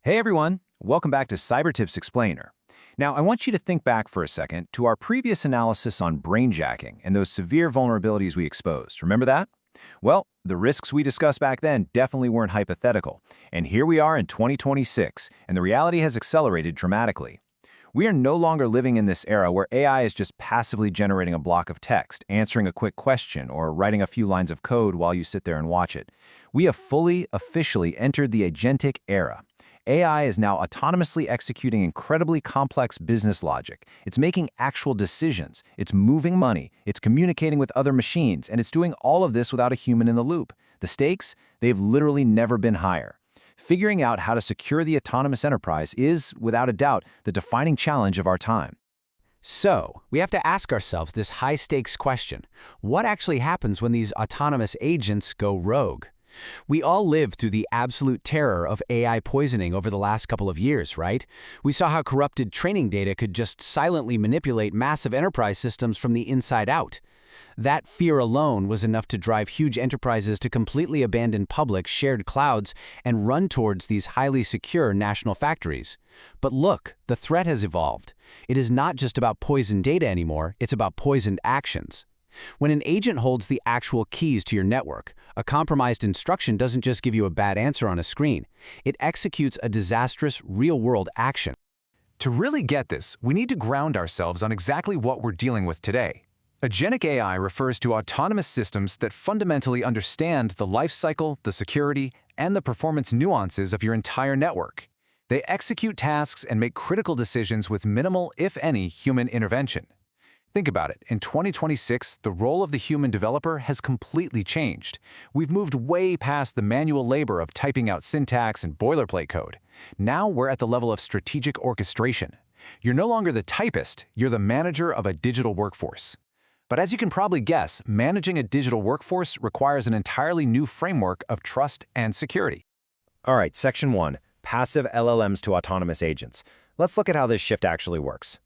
Hey everyone, welcome back to CyberTips Explainer. Now, I want you to think back for a second to our previous analysis on brainjacking and those severe vulnerabilities we exposed. Remember that? Well, the risks we discussed back then definitely weren't hypothetical. And here we are in 2026, and the reality has accelerated dramatically. We are no longer living in this era where AI is just passively generating a block of text, answering a quick question, or writing a few lines of code while you sit there and watch it. We have fully, officially entered the Agentic Era. AI is now autonomously executing incredibly complex business logic. It's making actual decisions. It's moving money. It's communicating with other machines. And it's doing all of this without a human in the loop. The stakes? They've literally never been higher. Figuring out how to secure the autonomous enterprise is, without a doubt, the defining challenge of our time. So, we have to ask ourselves this high-stakes question. What actually happens when these autonomous agents go rogue? We all lived through the absolute terror of AI poisoning over the last couple of years, right? We saw how corrupted training data could just silently manipulate massive enterprise systems from the inside out. That fear alone was enough to drive huge enterprises to completely abandon public, shared clouds and run towards these highly secure national factories. But look, the threat has evolved. It is not just about poisoned data anymore, it's about poisoned actions. When an agent holds the actual keys to your network, a compromised instruction doesn't just give you a bad answer on a screen. It executes a disastrous, real-world action. To really get this, we need to ground ourselves on exactly what we're dealing with today. Agentic AI refers to autonomous systems that fundamentally understand the life cycle, the security, and the performance nuances of your entire network. They execute tasks and make critical decisions with minimal, if any, human intervention. Think about it. In 2026, the role of the human developer has completely changed. We've moved way past the manual labor of typing out syntax and boilerplate code. Now we're at the level of strategic orchestration. You're no longer the typist, you're the manager of a digital workforce. But as you can probably guess, managing a digital workforce requires an entirely new framework of trust and security. All right, Section 1, Passive LLMs to Autonomous Agents. Let's look at how this shift actually works.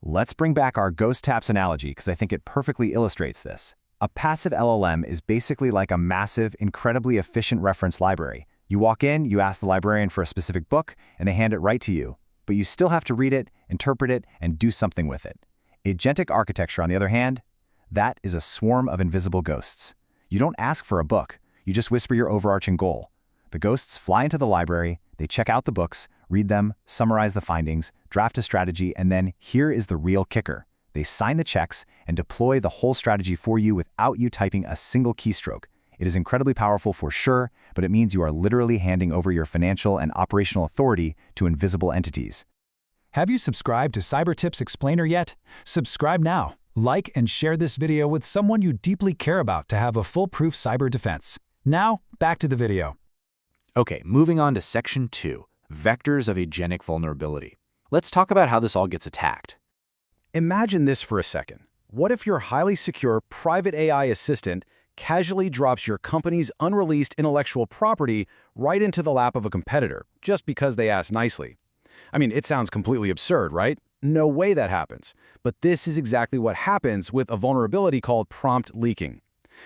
Let's bring back our ghost taps analogy because I think it perfectly illustrates this. A passive LLM is basically like a massive, incredibly efficient reference library. You walk in, you ask the librarian for a specific book, and they hand it right to you. But you still have to read it, interpret it, and do something with it. Agentic architecture, on the other hand, that is a swarm of invisible ghosts. You don't ask for a book, you just whisper your overarching goal. The ghosts fly into the library, they check out the books, read them, summarize the findings, draft a strategy, and then here is the real kicker. They sign the checks and deploy the whole strategy for you without you typing a single keystroke. It is incredibly powerful for sure, but it means you are literally handing over your financial and operational authority to invisible entities. Have you subscribed to CyberTips Explainer yet? Subscribe now. Like and share this video with someone you deeply care about to have a foolproof cyber defense. Now, back to the video. Okay, moving on to Section 2, Vectors of Agentic Vulnerability. Let's talk about how this all gets attacked. Imagine this for a second. What if your highly secure private AI assistant casually drops your company's unreleased intellectual property right into the lap of a competitor, just because they asked nicely? I mean, it sounds completely absurd, right? No way that happens. But this is exactly what happens with a vulnerability called prompt leaking.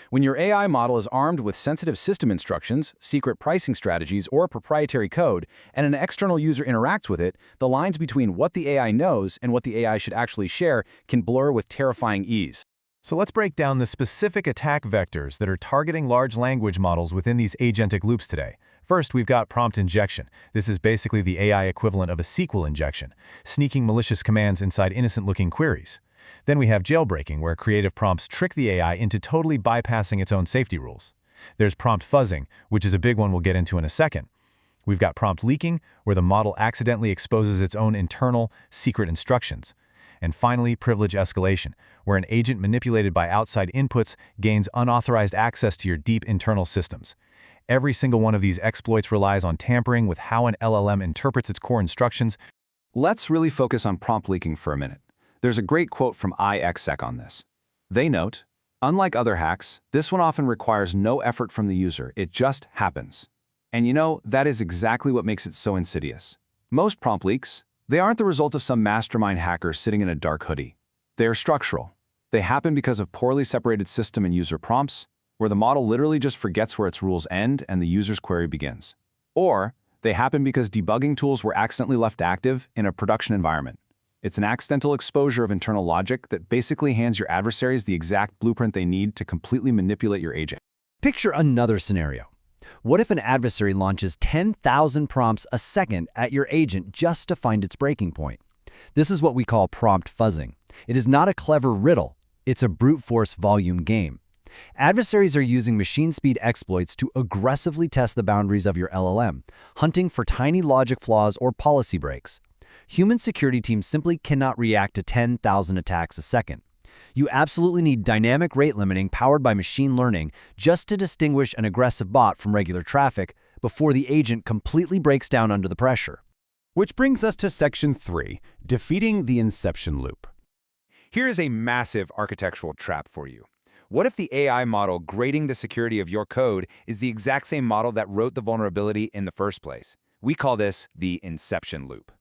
When your AI model is armed with sensitive system instructions, secret pricing strategies, or proprietary code, and an external user interacts with it, the lines between what the AI knows and what the AI should actually share can blur with terrifying ease. So let's break down the specific attack vectors that are targeting large language models within these agentic loops today. First, we've got prompt injection. This is basically the AI equivalent of a SQL injection, sneaking malicious commands inside innocent-looking queries. Then we have jailbreaking, where creative prompts trick the AI into totally bypassing its own safety rules. There's prompt fuzzing, which is a big one we'll get into in a second. We've got prompt leaking, where the model accidentally exposes its own internal, secret instructions. And finally, privilege escalation, where an agent manipulated by outside inputs gains unauthorized access to your deep internal systems. Every single one of these exploits relies on tampering with how an LLM interprets its core instructions. Let's really focus on prompt leaking for a minute. There's a great quote from IXSec on this. They note, unlike other hacks, this one often requires no effort from the user, it just happens. And you know, that is exactly what makes it so insidious. Most prompt leaks, they aren't the result of some mastermind hacker sitting in a dark hoodie. They are structural. They happen because of poorly separated system and user prompts, where the model literally just forgets where its rules end and the user's query begins. Or They happen because debugging tools were accidentally left active in a production environment. It's an accidental exposure of internal logic that basically hands your adversaries the exact blueprint they need to completely manipulate your agent. Picture another scenario. What if an adversary launches 10,000 prompts a second at your agent just to find its breaking point? This is what we call prompt fuzzing. It is not a clever riddle. It's a brute force volume game. Adversaries are using machine speed exploits to aggressively test the boundaries of your LLM, hunting for tiny logic flaws or policy breaks. Human security teams simply cannot react to 10,000 attacks a second. You absolutely need dynamic rate limiting powered by machine learning just to distinguish an aggressive bot from regular traffic before the agent completely breaks down under the pressure. Which brings us to Section 3, defeating the Inception Loop. Here is a massive architectural trap for you. What if the AI model grading the security of your code is the exact same model that wrote the vulnerability in the first place? We call this the Inception Loop.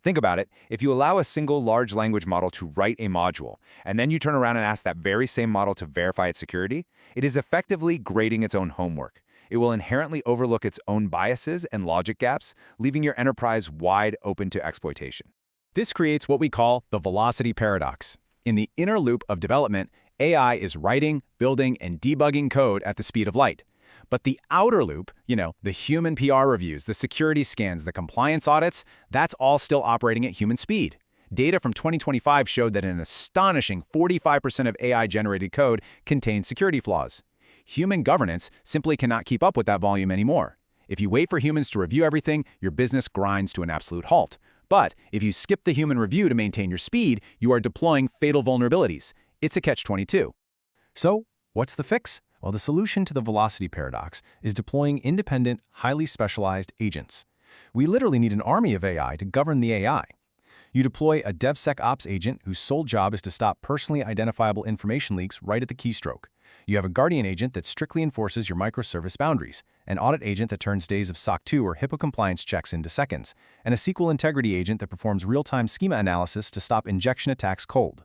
Think about it. If you allow a single large language model to write a module, and then you turn around and ask that very same model to verify its security, it is effectively grading its own homework. It will inherently overlook its own biases and logic gaps, leaving your enterprise wide open to exploitation. This creates what we call the velocity paradox. In the inner loop of development, AI is writing, building, and debugging code at the speed of light. But the outer loop, the human PR reviews, the security scans, the compliance audits, that's all still operating at human speed. Data from 2025 showed that an astonishing 45% of AI-generated code contains security flaws. Human governance simply cannot keep up with that volume anymore. If you wait for humans to review everything, your business grinds to an absolute halt. But if you skip the human review to maintain your speed, you are deploying fatal vulnerabilities. It's a catch-22. So, what's the fix? Well, the solution to the velocity paradox is deploying independent, highly specialized agents. We literally need an army of AI to govern the AI. You deploy a DevSecOps agent whose sole job is to stop personally identifiable information leaks right at the keystroke. You have a Guardian agent that strictly enforces your microservice boundaries, an audit agent that turns days of SOC 2 or HIPAA compliance checks into seconds, and a SQL integrity agent that performs real-time schema analysis to stop injection attacks cold.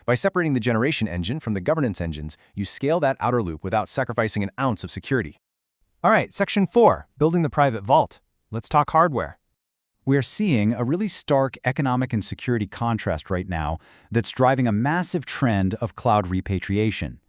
By separating the generation engine from the governance engines, you scale that outer loop without sacrificing an ounce of security. All right, Section 4, building the private vault. Let's talk hardware. We're seeing a really stark economic and security contrast right now that's driving a massive trend of cloud repatriation.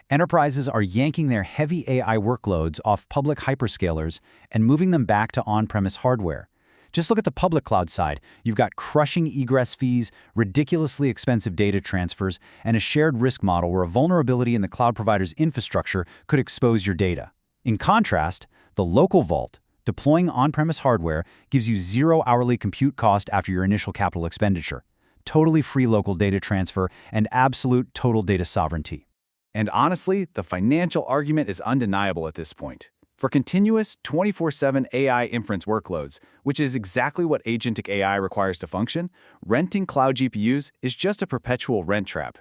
Enterprises are yanking their heavy AI workloads off public hyperscalers and moving them back to on-premise hardware. Just look at the public cloud side. You've got crushing egress fees, ridiculously expensive data transfers, and a shared risk model where a vulnerability in the cloud provider's infrastructure could expose your data. In contrast, the local vault, deploying on-premise hardware, gives you zero hourly compute cost after your initial capital expenditure, totally free local data transfer, and absolute total data sovereignty. And honestly, the financial argument is undeniable at this point. For continuous 24/7 AI inference workloads, which is exactly what Agentic AI requires to function, renting cloud GPUs is just a perpetual rent trap.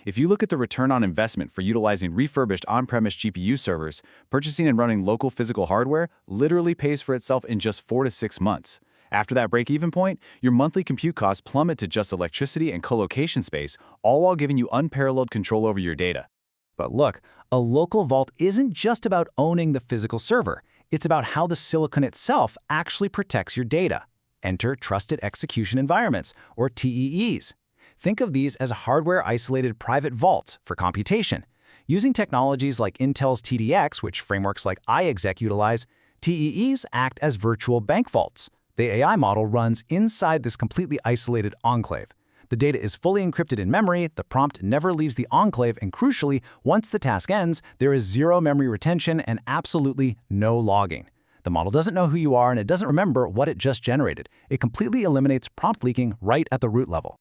If you look at the return on investment for utilizing refurbished on-premise GPU servers, purchasing and running local physical hardware literally pays for itself in just 4 to 6 months. After that break-even point, your monthly compute costs plummet to just electricity and colocation space, all while giving you unparalleled control over your data. But look, a local vault isn't just about owning the physical server. It's about how the silicon itself actually protects your data. Enter Trusted Execution Environments, or TEEs. Think of these as hardware-isolated private vaults for computation. Using technologies like Intel's TDX, which frameworks like iExec utilize, TEEs act as virtual bank vaults. The AI model runs inside this completely isolated enclave. The data is fully encrypted in memory, the prompt never leaves the enclave, and crucially, once the task ends, there is zero memory retention and absolutely no logging. The model doesn't know who you are and it doesn't remember what it just generated. It completely eliminates prompt leaking right at the root level.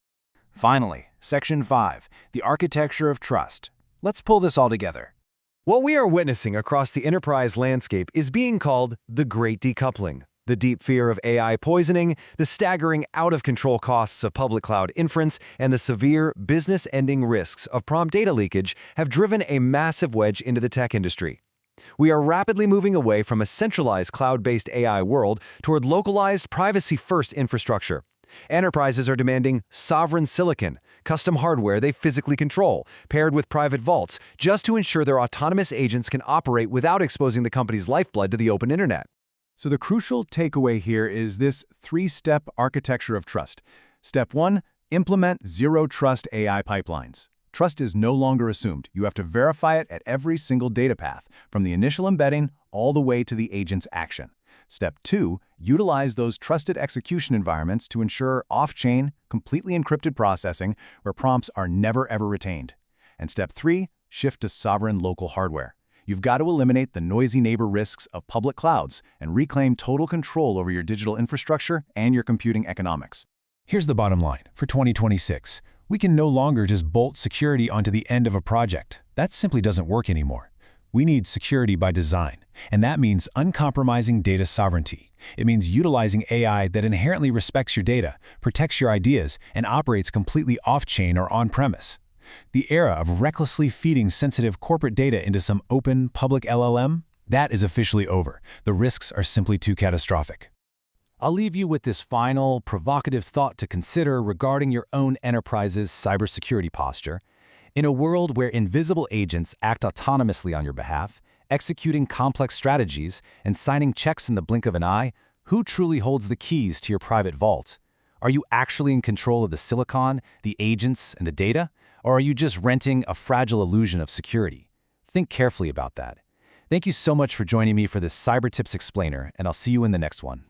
Finally, Section 5, the architecture of trust. Let's pull this all together. What we are witnessing across the enterprise landscape is being called the Great Decoupling. The deep fear of AI poisoning, the staggering out-of-control costs of public cloud inference, and the severe business-ending risks of prompt data leakage have driven a massive wedge into the tech industry. We are rapidly moving away from a centralized cloud-based AI world toward localized, privacy-first infrastructure. Enterprises are demanding sovereign silicon, custom hardware they physically control, paired with private vaults, just to ensure their autonomous agents can operate without exposing the company's lifeblood to the open internet. So the crucial takeaway here is this three-step architecture of trust. Step 1, implement zero-trust AI pipelines. Trust is no longer assumed. You have to verify it at every single data path, from the initial embedding all the way to the agent's action. Step 2, utilize those trusted execution environments to ensure off-chain, completely encrypted processing where prompts are never ever retained. And Step 3, shift to sovereign local hardware. You've got to eliminate the noisy neighbor risks of public clouds and reclaim total control over your digital infrastructure and your computing economics. Here's the bottom line. For 2026, we can no longer just bolt security onto the end of a project. That simply doesn't work anymore. We need security by design, and that means uncompromising data sovereignty. It means utilizing AI that inherently respects your data, protects your ideas, and operates completely off-chain or on-premise. The era of recklessly feeding sensitive corporate data into some open, public LLM, that is officially over. The risks are simply too catastrophic. I'll leave you with this final, provocative thought to consider regarding your own enterprise's cybersecurity posture. In a world where invisible agents act autonomously on your behalf, executing complex strategies and signing checks in the blink of an eye, who truly holds the keys to your private vault? Are you actually in control of the silicon, the agents, and the data? Or are you just renting a fragile illusion of security? Think carefully about that. Thank you so much for joining me for this Cyber Tips Explainer, and I'll see you in the next one.